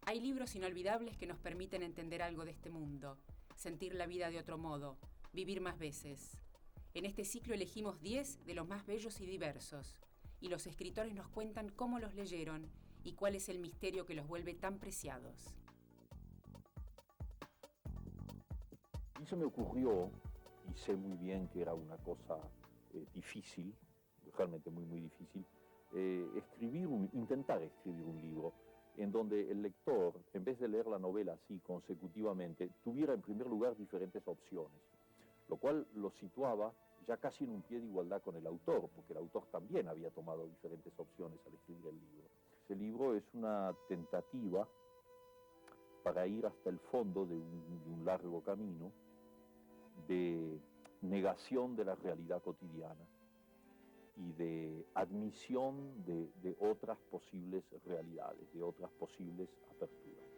Hay libros inolvidables que nos permiten entender algo de este mundo, sentir la vida de otro modo, vivir más veces. En este ciclo elegimos 10 de los más bellos y diversos, y los escritores nos cuentan cómo los leyeron y cuál es el misterio que los vuelve tan preciados. Y se me ocurrió, y sé muy bien que era una cosa difícil, realmente muy difícil, intentar escribir un libro en donde el lector, en vez de leer la novela así consecutivamente, tuviera en primer lugar diferentes opciones, lo cual lo situaba ya casi en un pie de igualdad con el autor, porque el autor también había tomado diferentes opciones al escribir el libro. Ese libro es una tentativa para ir hasta el fondo de un largo camino de negación de la realidad cotidiana y de admisión de otras posibles realidades, de otras posibles aperturas.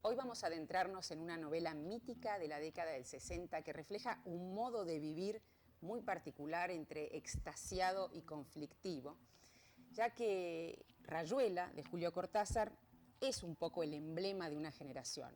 Hoy vamos a adentrarnos en una novela mítica de la década del 60 que refleja un modo de vivir muy particular entre extasiado y conflictivo, ya que Rayuela, de Julio Cortázar, es un poco el emblema de una generación.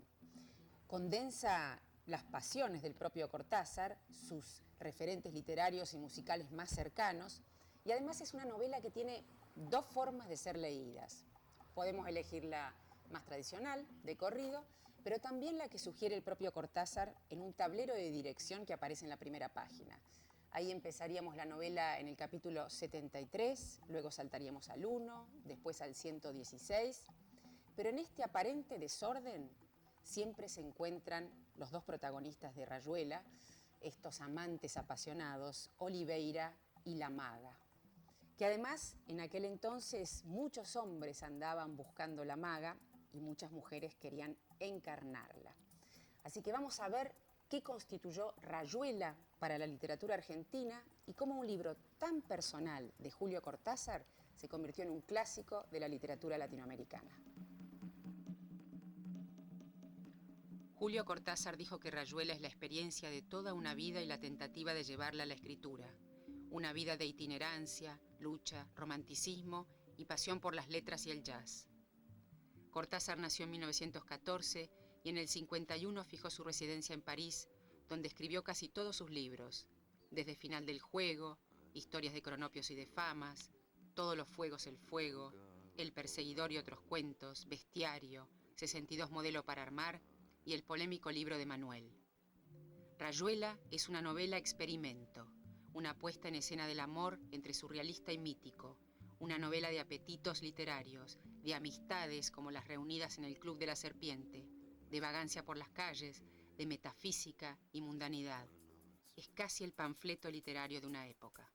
Condensa las pasiones del propio Cortázar, sus referentes literarios y musicales más cercanos, y además es una novela que tiene dos formas de ser leídas. Podemos elegir la más tradicional, de corrido, pero también la que sugiere el propio Cortázar en un tablero de dirección que aparece en la primera página. Ahí empezaríamos la novela en el capítulo 73, luego saltaríamos al 1, después al 116, pero en este aparente desorden siempre se encuentran los dos protagonistas de Rayuela, estos amantes apasionados, Oliveira y la maga, que además en aquel entonces muchos hombres andaban buscando la maga y muchas mujeres querían encarnarla. Así que vamos a ver qué constituyó Rayuela para la literatura argentina y cómo un libro tan personal de Julio Cortázar se convirtió en un clásico de la literatura latinoamericana. Julio Cortázar dijo que Rayuela es la experiencia de toda una vida y la tentativa de llevarla a la escritura. Una vida de itinerancia, lucha, romanticismo y pasión por las letras y el jazz. Cortázar nació en 1914 y en el 51 fijó su residencia en París, donde escribió casi todos sus libros, desde Final del Juego, Historias de Cronopios y de Famas, Todos los fuegos el fuego, El perseguidor y otros cuentos, Bestiario, 62 modelo para armar y el polémico libro de Manuel. Rayuela es una novela experimento, una puesta en escena del amor entre surrealista y mítico, una novela de apetitos literarios, de amistades como las reunidas en el Club de la Serpiente, de vagancia por las calles, de metafísica y mundanidad. Es casi el panfleto literario de una época.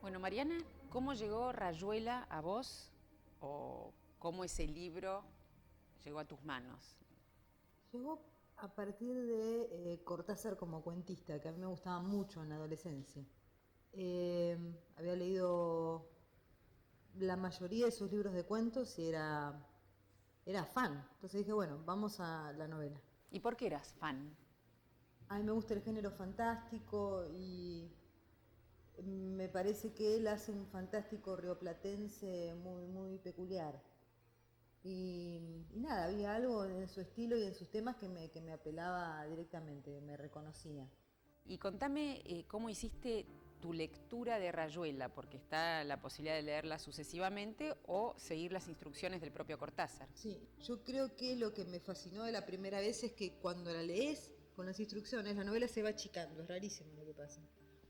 Bueno, Mariana, ¿cómo llegó Rayuela a vos o cómo ese libro llegó a tus manos? Llegó a partir de Cortázar como cuentista, que a mí me gustaba mucho en la adolescencia. Había leído la mayoría de sus libros de cuentos y era fan. Entonces dije, bueno, vamos a la novela. ¿Y por qué eras fan? A mí me gusta el género fantástico y me parece que él hace un fantástico rioplatense muy peculiar. Y nada, había algo en su estilo y en sus temas que me apelaba directamente, me reconocía. Y contame cómo hiciste tu lectura de Rayuela, porque está la posibilidad de leerla sucesivamente o seguir las instrucciones del propio Cortázar. Sí, yo creo que lo que me fascinó de la primera vez es que cuando la lees con las instrucciones, la novela se va achicando, es rarísimo lo que pasa.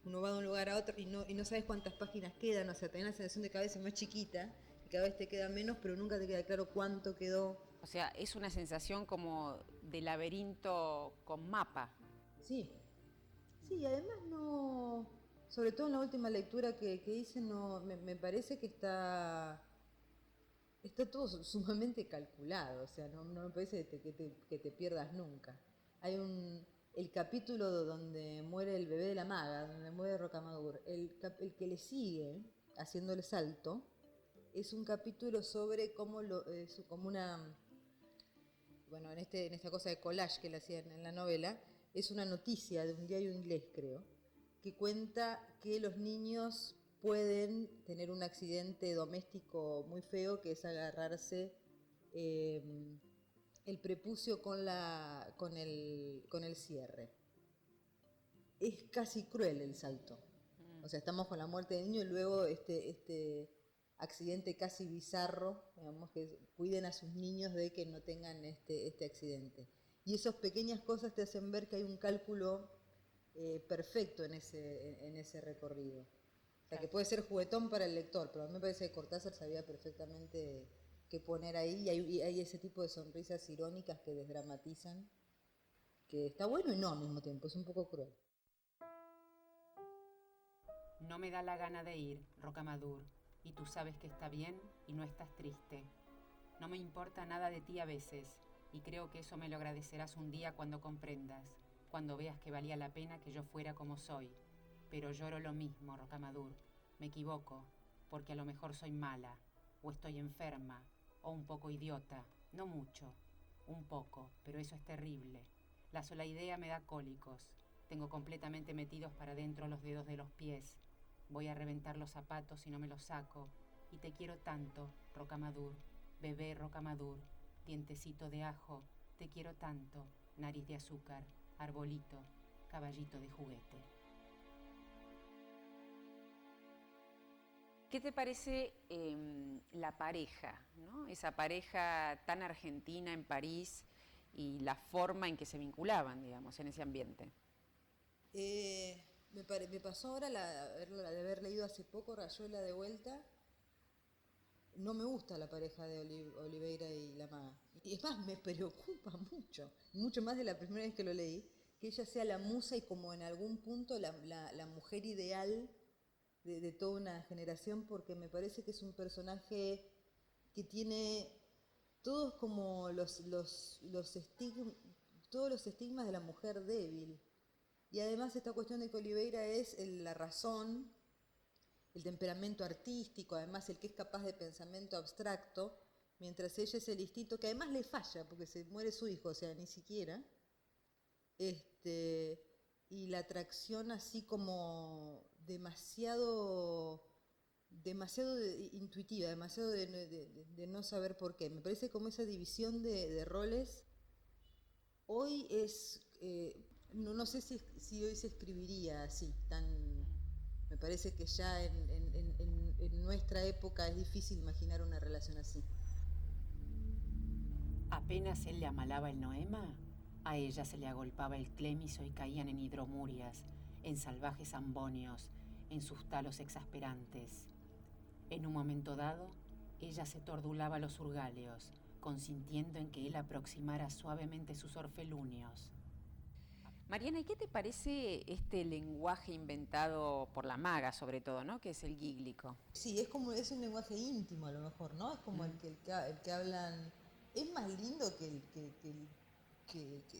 Uno va de un lugar a otro y no sabes cuántas páginas quedan, o sea, tenés la sensación de que cada vez es más chiquita y cada vez te queda menos, pero nunca te queda claro cuánto quedó. O sea, es una sensación como de laberinto con mapa. Sí, Sí, además no, sobre todo en la última lectura que hice, no, me parece que está todo sumamente calculado, o sea, no me parece que te pierdas nunca. Hay el capítulo donde muere el bebé de la maga, donde muere Rocamadour, el que le sigue, haciendo el salto, es un capítulo sobre cómo como una, bueno, en esta cosa de collage que le hacían en la novela, es una noticia de un diario inglés, creo, que cuenta que los niños pueden tener un accidente doméstico muy feo, que es agarrarse eh, el prepucio con el cierre. Es casi cruel el salto. O sea, estamos con la muerte del niño y luego este accidente casi bizarro, digamos, que cuiden a sus niños de que no tengan este accidente. Y esas pequeñas cosas te hacen ver que hay un cálculo perfecto en ese recorrido. O sea, que puede ser juguetón para el lector, pero a mí me parece que Cortázar sabía perfectamente qué poner ahí, y hay ese tipo de sonrisas irónicas que desdramatizan, que está bueno y no al mismo tiempo, es un poco cruel. No me da la gana de ir, Rocamadour, y tú sabes que está bien y no estás triste. No me importa nada de ti a veces, y creo que eso me lo agradecerás un día cuando comprendas, cuando veas que valía la pena que yo fuera como soy. Pero lloro lo mismo, Rocamadour. Me equivoco, porque a lo mejor soy mala, o estoy enferma, o un poco idiota, no mucho, un poco, pero eso es terrible. La sola idea me da cólicos. Tengo completamente metidos para dentro los dedos de los pies. Voy a reventar los zapatos si no me los saco. Y te quiero tanto, Rocamadour, bebé Rocamadour, dientecito de ajo, te quiero tanto, nariz de azúcar, arbolito, caballito de juguete. ¿Qué te parece la pareja, ¿no? Esa pareja tan argentina en París y la forma en que se vinculaban, digamos, en ese ambiente? Me pasó ahora de haber leído hace poco Rayuela de vuelta. No me gusta la pareja de Oliveira y la maga. Y es más, me preocupa mucho más de la primera vez que lo leí, que ella sea la musa y como en algún punto la mujer ideal de toda una generación, porque me parece que es un personaje que tiene todos como todos los estigmas de la mujer débil. Y además esta cuestión de que Oliveira es la razón, el temperamento artístico, además el que es capaz de pensamiento abstracto, mientras ella es el instinto que además le falla, porque se muere su hijo, o sea, ni siquiera. Y la atracción así como demasiado intuitiva, demasiado de no saber por qué. Me parece como esa división de roles hoy es, no sé si hoy se escribiría así, me parece que ya en nuestra época es difícil imaginar una relación así. Apenas él le amalaba el noema, a ella se le agolpaba el clémiso y caían en hidromurias, en salvajes ambonios, en sus talos exasperantes. En un momento dado, ella se tordulaba los urgáleos, consintiendo en que él aproximara suavemente sus orfelunios. Mariana, ¿y qué te parece este lenguaje inventado por la maga, sobre todo, ¿no? Que es el gíglico. Sí, es un lenguaje íntimo a lo mejor, ¿no? Es como el que hablan, es más lindo que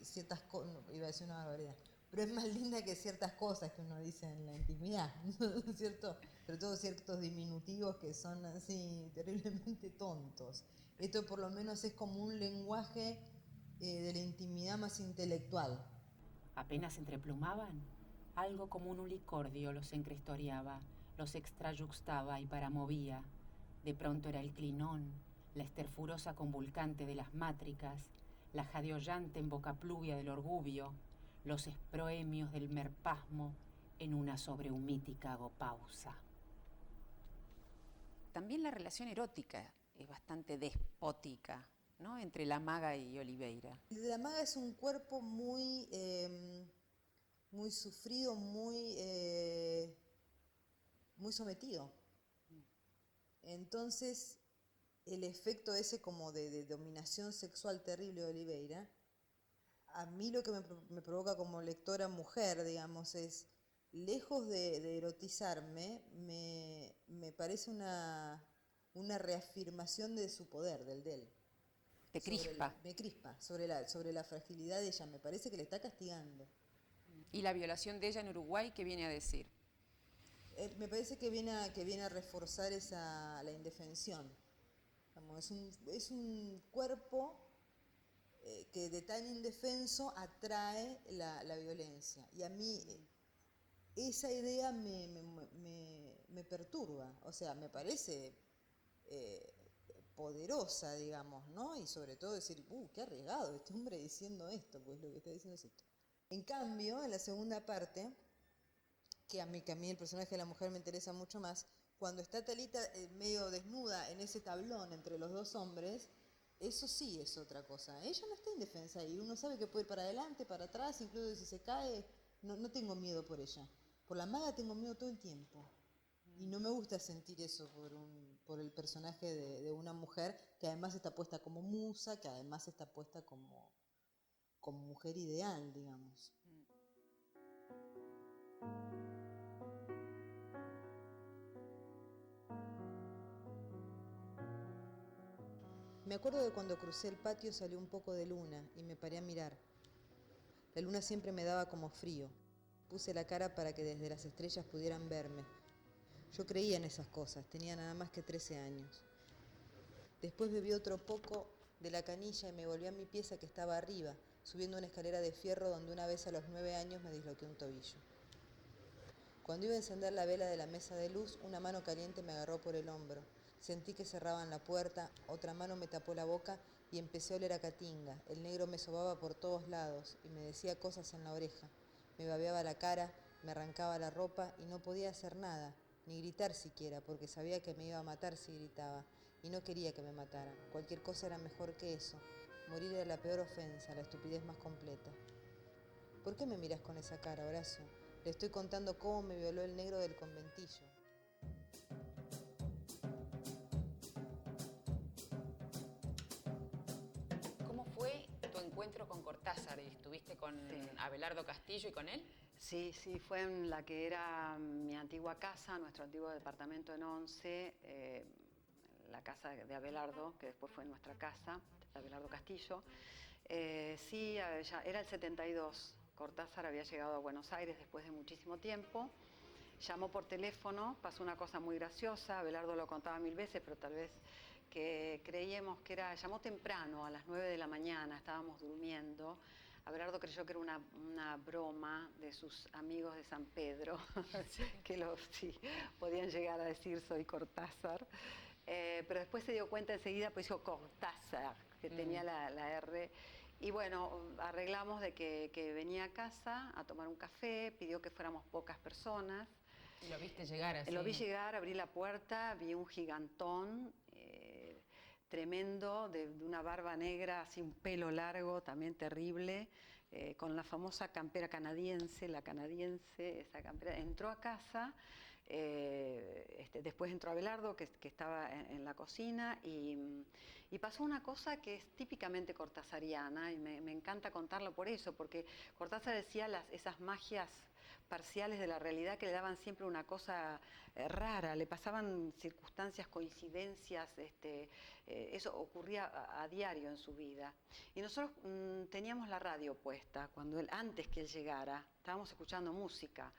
ciertas cosas, iba a decir una barbaridad, pero es más linda que ciertas cosas que uno dice en la intimidad, ¿no es cierto? Sobre todo ciertos diminutivos que son así terriblemente tontos. Esto por lo menos es como un lenguaje de la intimidad más intelectual. Apenas entreplumaban, algo como un ulicordio los encrestoreaba, los extrayuxtaba y paramovía. De pronto era el clinón, la esterfurosa convulcante de las mátricas, la jadeollante embocapluvia del orgubio, los esproemios del merpasmo en una sobrehumítica agopausa. También la relación erótica es bastante despótica, ¿no? Entre la maga y Oliveira. La maga es un cuerpo muy sufrido, muy sometido. Entonces, el efecto ese como de dominación sexual terrible de Oliveira a mí lo que me provoca como lectora mujer, digamos, es, lejos de erotizarme, me parece una reafirmación de su poder, del de él. Te crispa. Me crispa, sobre la fragilidad de ella, me parece que le está castigando. ¿Y la violación de ella en Uruguay qué viene a decir? Me parece que viene a reforzar la indefensión. Digamos, es un cuerpo que de tan indefenso atrae la violencia. Y a mí esa idea me perturba, o sea, me parece poderosa, digamos, ¿no? Y sobre todo decir, qué arriesgado este hombre diciendo esto, pues lo que está diciendo es esto. En cambio, en la segunda parte, que a mí el personaje de la mujer me interesa mucho más, cuando está Talita medio desnuda en ese tablón entre los dos hombres, eso sí es otra cosa. Ella no está indefensa y uno sabe que puede ir para adelante, para atrás, incluso si se cae, no tengo miedo por ella. Por la maga tengo miedo todo el tiempo. Y no me gusta sentir eso por el personaje de una mujer que además está puesta como musa, que además está puesta como mujer ideal, digamos. Me acuerdo de cuando crucé el patio salió un poco de luna y me paré a mirar. La luna siempre me daba como frío. Puse la cara para que desde las estrellas pudieran verme. Yo creía en esas cosas, tenía nada más que 13 años. Después bebí otro poco de la canilla y me volví a mi pieza que estaba arriba, subiendo una escalera de fierro donde una vez a los 9 años me disloqué un tobillo. Cuando iba a encender la vela de la mesa de luz, una mano caliente me agarró por el hombro. Sentí que cerraban la puerta, otra mano me tapó la boca y empecé a oler a Caatinga. El negro me sobaba por todos lados y me decía cosas en la oreja. Me babeaba la cara, me arrancaba la ropa y no podía hacer nada, ni gritar siquiera, porque sabía que me iba a matar si gritaba. Y no quería que me mataran. Cualquier cosa era mejor que eso. Morir era la peor ofensa, la estupidez más completa. ¿Por qué me miras con esa cara, Horacio? Le estoy contando cómo me violó el negro del conventillo. ¿Cómo fue tu encuentro con Cortázar? ¿Estuviste con Abelardo Castillo y con él? Sí, fue en la que era mi antigua casa, nuestro antiguo departamento en Once, la casa de Abelardo, que después fue nuestra casa, de Abelardo Castillo. Sí, ya era el 72. Cortázar había llegado a Buenos Aires después de muchísimo tiempo. Llamó por teléfono, pasó una cosa muy graciosa, Abelardo lo contaba 1000 veces, pero tal vez que creíamos que llamó temprano, a las 9 de la mañana, estábamos durmiendo. Abelardo creyó que era una broma de sus amigos de San Pedro, que podían llegar a decir soy Cortázar. Pero después se dio cuenta enseguida, pues dijo Cortázar, que tenía la R. Y bueno, arreglamos de que venía a casa a tomar un café, pidió que fuéramos pocas personas. ¿Y lo viste llegar así? Lo vi llegar, abrí la puerta, vi un gigantón tremendo, de una barba negra, así un pelo largo, también terrible, con la famosa campera canadiense, esa campera. Entró a casa, después entró Abelardo, que estaba en la cocina, y pasó una cosa que es típicamente cortázariana, y me encanta contarlo por eso, porque Cortázar decía esas magias parciales de la realidad que le daban siempre una cosa rara, le pasaban circunstancias, coincidencias, eso ocurría a diario en su vida. Y nosotros teníamos la radio puesta, antes que él llegara, estábamos escuchando música.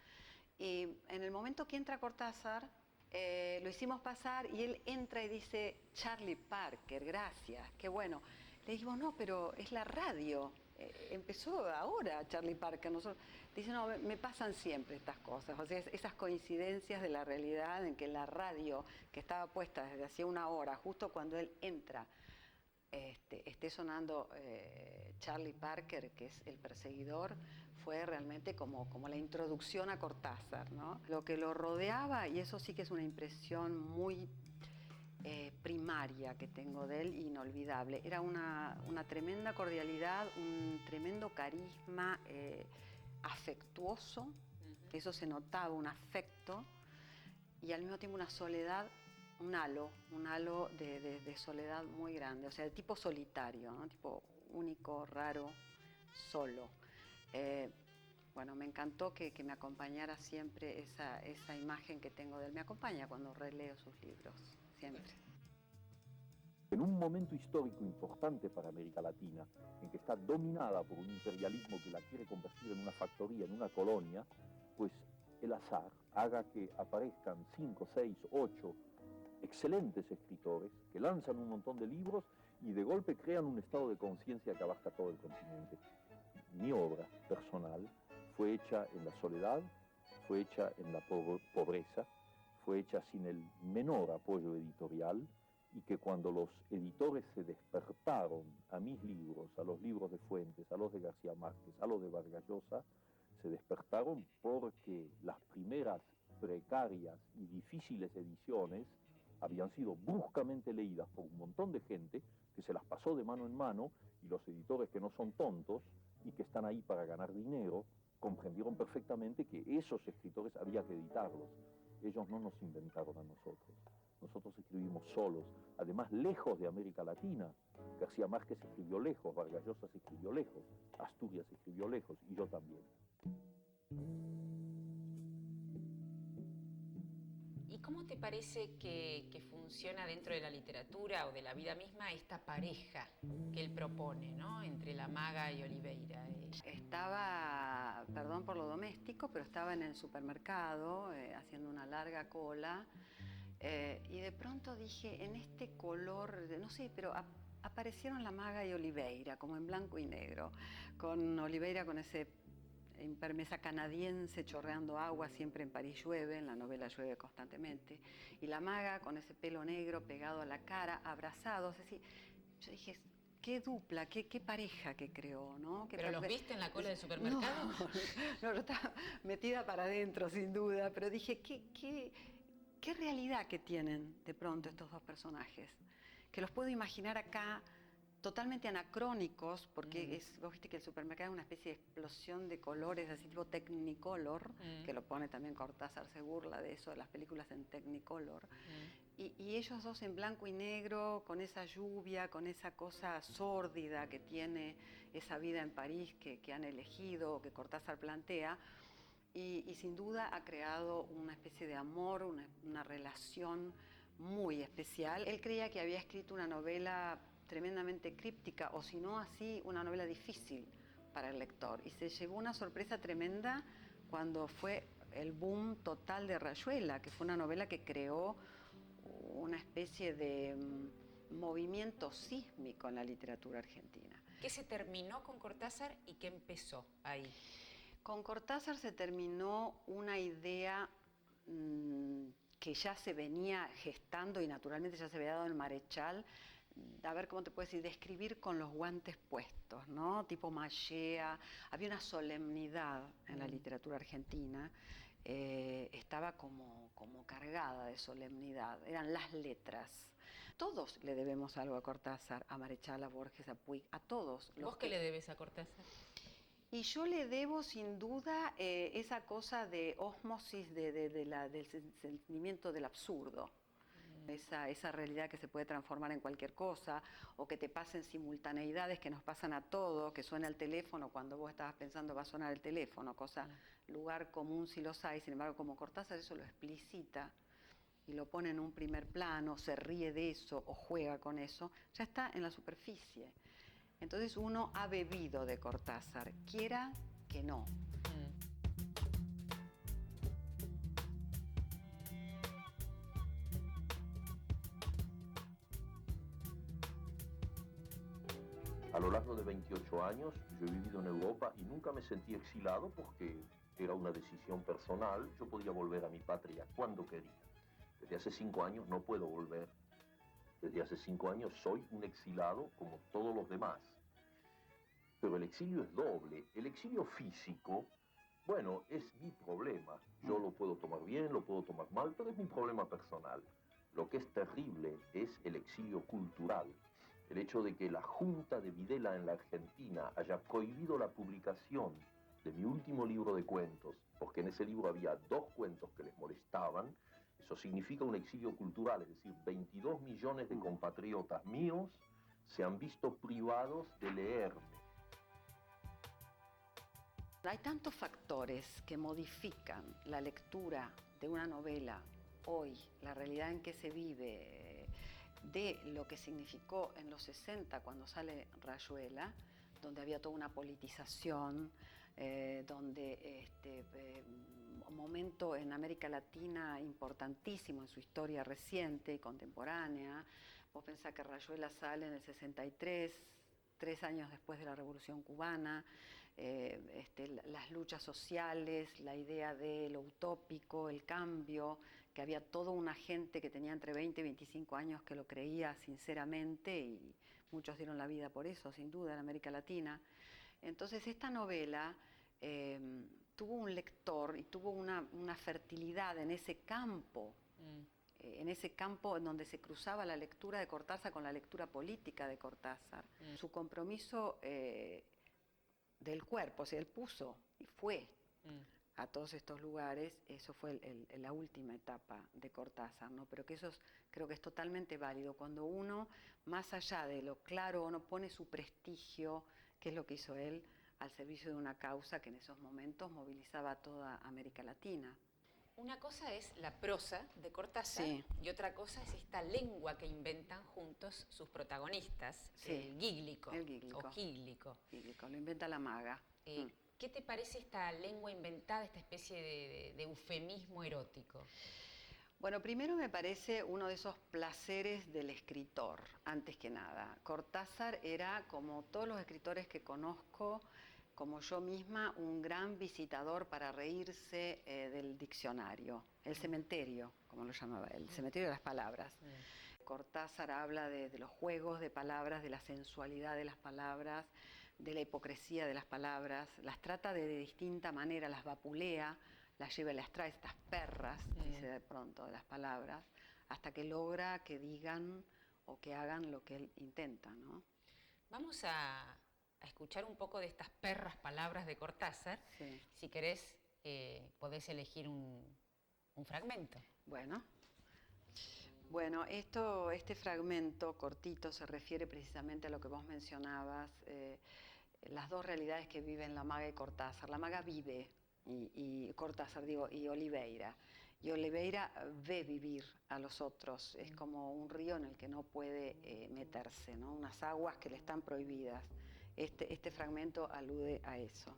Y en el momento que entra Cortázar, lo hicimos pasar y él entra y dice, Charlie Parker, gracias, qué bueno. Le dijimos, no, pero es la radio. Empezó ahora Charlie Parker. Dice, no, me pasan siempre estas cosas, o sea, esas coincidencias de la realidad en que la radio, que estaba puesta desde hacía una hora, justo cuando él entra, esté sonando Charlie Parker, que es el perseguidor, fue realmente como la introducción a Cortázar, ¿no? Lo que lo rodeaba, y eso sí que es una impresión muy primaria que tengo de él, inolvidable. Era una tremenda cordialidad, un tremendo carisma afectuoso, eso se notaba, un afecto, y al mismo tiempo una soledad, un halo de soledad muy grande, o sea, de tipo solitario, ¿no? Tipo único, raro, solo. Bueno, me encantó que me acompañara siempre esa imagen que tengo de él. Me acompaña cuando releo sus libros, siempre. En un momento histórico importante para América Latina, en que está dominada por un imperialismo que la quiere convertir en una factoría, en una colonia, pues el azar haga que aparezcan 5, 6, 8 excelentes escritores que lanzan un montón de libros y de golpe crean un estado de conciencia que abarca todo el continente. Mi obra personal fue hecha en la soledad, fue hecha en la pobreza, fue hecha sin el menor apoyo editorial, y que cuando los editores se despertaron a mis libros, a los libros de Fuentes, a los de García Márquez, a los de Vargas Llosa, se despertaron porque las primeras precarias y difíciles ediciones habían sido bruscamente leídas por un montón de gente que se las pasó de mano en mano, y los editores, que no son tontos y que están ahí para ganar dinero, comprendieron perfectamente que esos escritores había que editarlos. Ellos no nos inventaron a nosotros. Nosotros escribimos solos, además lejos de América Latina. García Márquez escribió lejos, Vargas Llosa escribió lejos, Asturias escribió lejos, y yo también. ¿Y cómo te parece que funciona dentro de la literatura o de la vida misma esta pareja que él propone, ¿no?, entre la maga y Oliveira? Estaba, perdón por lo doméstico, pero estaba en el supermercado haciendo una larga cola. Y de pronto dije, en este color, no sé, pero aparecieron la maga y Oliveira, como en blanco y negro, con Oliveira con esa canadiense chorreando agua, siempre en París llueve, en la novela llueve constantemente, y la maga con ese pelo negro pegado a la cara, abrazados, es decir, yo dije, qué dupla, qué pareja que creó, ¿no? ¿Pero los viste en la cola del supermercado? No, yo estaba metida para adentro, sin duda, pero dije, ¿qué realidad que tienen de pronto estos dos personajes? Que los puedo imaginar acá totalmente anacrónicos, porque vos viste que el supermercado es una especie de explosión de colores, así tipo Technicolor, que lo pone también Cortázar, se burla de eso, de las películas en Technicolor. Y ellos dos en blanco y negro, con esa lluvia, con esa cosa sórdida que tiene esa vida en París que han elegido, que Cortázar plantea. Y sin duda ha creado una especie de amor, una relación muy especial. Él creía que había escrito una novela tremendamente críptica, o si no así, una novela difícil para el lector. Y se llevó una sorpresa tremenda cuando fue el boom total de Rayuela, que fue una novela que creó una especie de movimiento sísmico en la literatura argentina. ¿Qué se terminó con Cortázar y qué empezó ahí? Con Cortázar se terminó una idea que ya se venía gestando y naturalmente ya se había dado en Marechal, a ver cómo te puedo decir, de escribir con los guantes puestos, ¿no? Tipo Machea. Había una solemnidad en la literatura argentina, estaba como cargada de solemnidad, eran las letras. Todos le debemos algo a Cortázar, a Marechal, a Borges, a Puig, a todos. ¿Vos qué le debes a Cortázar? Y yo le debo sin duda esa cosa de ósmosis del sentimiento del absurdo. Esa realidad que se puede transformar en cualquier cosa, o que te pasen simultaneidades que nos pasan a todos, que suena el teléfono cuando vos estabas pensando va a sonar el teléfono, lugar común si los hay. Sin embargo, como Cortázar eso lo explicita y lo pone en un primer plano, se ríe de eso o juega con eso, ya está en la superficie. Entonces uno ha bebido de Cortázar, quiera que no. A lo largo de 28 años yo he vivido en Europa y nunca me sentí exilado porque era una decisión personal. Yo podía volver a mi patria cuando quería. Desde hace 5 años no puedo volver. Desde hace 5 años soy un exilado como todos los demás. Pero el exilio es doble. El exilio físico, bueno, es mi problema. Yo lo puedo tomar bien, lo puedo tomar mal, pero es mi problema personal. Lo que es terrible es el exilio cultural. El hecho de que la Junta de Videla en la Argentina haya prohibido la publicación de mi último libro de cuentos, porque en ese libro había 2 cuentos que les molestaban, eso significa un exilio cultural, es decir, 22 millones de compatriotas míos se han visto privados de leerme. Hay tantos factores que modifican la lectura de una novela hoy, la realidad en que se vive, de lo que significó en los 60 cuando sale Rayuela, donde había toda una politización, donde un momento en América Latina importantísimo en su historia reciente y contemporánea. Vos pensás que Rayuela sale en el 63, 3 años después de la Revolución Cubana, las luchas sociales, la idea de lo utópico, el cambio, que había toda una gente que tenía entre 20 y 25 años que lo creía sinceramente y muchos dieron la vida por eso, sin duda, en América Latina. Entonces esta novela tuvo un lector y tuvo una fertilidad en ese campo, en donde se cruzaba la lectura de Cortázar con la lectura política de Cortázar. Su compromiso del cuerpo, o sea, él puso y fue a todos estos lugares, eso fue la última etapa de Cortázar, ¿no? Pero que creo que es totalmente válido, cuando uno, más allá de lo claro, uno pone su prestigio, que es lo que hizo él, al servicio de una causa que en esos momentos movilizaba a toda América Latina. Una cosa es la prosa de Cortázar, sí, y otra cosa es esta lengua que inventan juntos sus protagonistas, sí, el gíglico. o gíglico. Gíglico, lo inventa la maga. ¿Qué te parece esta lengua inventada, esta especie de eufemismo erótico? Bueno, primero me parece uno de esos placeres del escritor, antes que nada. Cortázar era, como todos los escritores que conozco, como yo misma, un gran visitador para reírse del diccionario, el cementerio, como lo llamaba él, el cementerio de las palabras. Cortázar habla de los juegos de palabras, de la sensualidad de las palabras, de la hipocresía de las palabras, las trata de distinta manera, las vapulea, las lleva y las trae, estas perras, dice de pronto, de las palabras, hasta que logra que digan o que hagan lo que él intenta, ¿no? Vamos a escuchar un poco de estas perras palabras de Cortázar. Sí. Si querés, podés elegir un fragmento. Bueno, este fragmento cortito se refiere precisamente a lo que vos mencionabas, las dos realidades que viven la maga y Cortázar. La maga vive, y Cortázar, digo, y Oliveira. Y Oliveira ve vivir a los otros, es como un río en el que no puede meterse, ¿no? Unas aguas que le están prohibidas. Este fragmento alude a eso.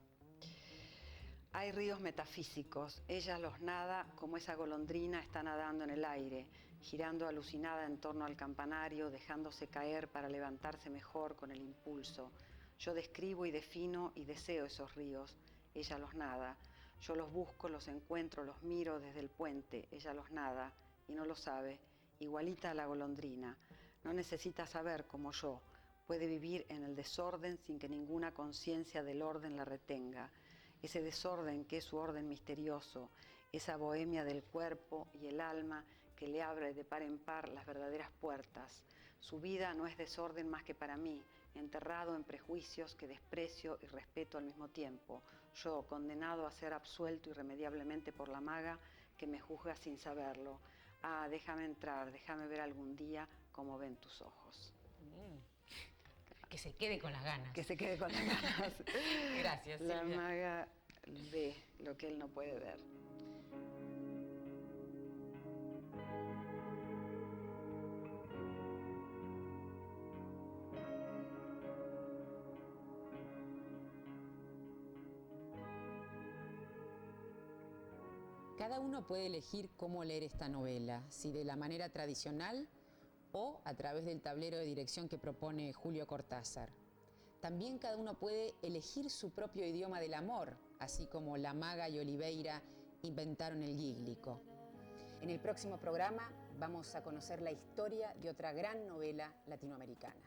Hay ríos metafísicos, ella los nada como esa golondrina está nadando en el aire, girando alucinada en torno al campanario, dejándose caer para levantarse mejor con el impulso. Yo describo y defino y deseo esos ríos, ella los nada. Yo los busco, los encuentro, los miro desde el puente, ella los nada y no lo sabe, igualita a la golondrina. No necesita saber como yo, puede vivir en el desorden sin que ninguna conciencia del orden la retenga. Ese desorden que es su orden misterioso, esa bohemia del cuerpo y el alma que le abre de par en par las verdaderas puertas. Su vida no es desorden más que para mí, enterrado en prejuicios que desprecio y respeto al mismo tiempo. Yo, condenado a ser absuelto irremediablemente por la maga que me juzga sin saberlo. Ah, déjame entrar, déjame ver algún día cómo ven tus ojos. Que se quede con las ganas. Que se quede con las ganas. Gracias, La Silvia. maga ve lo que él no puede ver. Cada uno puede elegir cómo leer esta novela, si de la manera tradicional o a través del tablero de dirección que propone Julio Cortázar. También cada uno puede elegir su propio idioma del amor, así como la maga y Oliveira inventaron el gíglico. En el próximo programa vamos a conocer la historia de otra gran novela latinoamericana.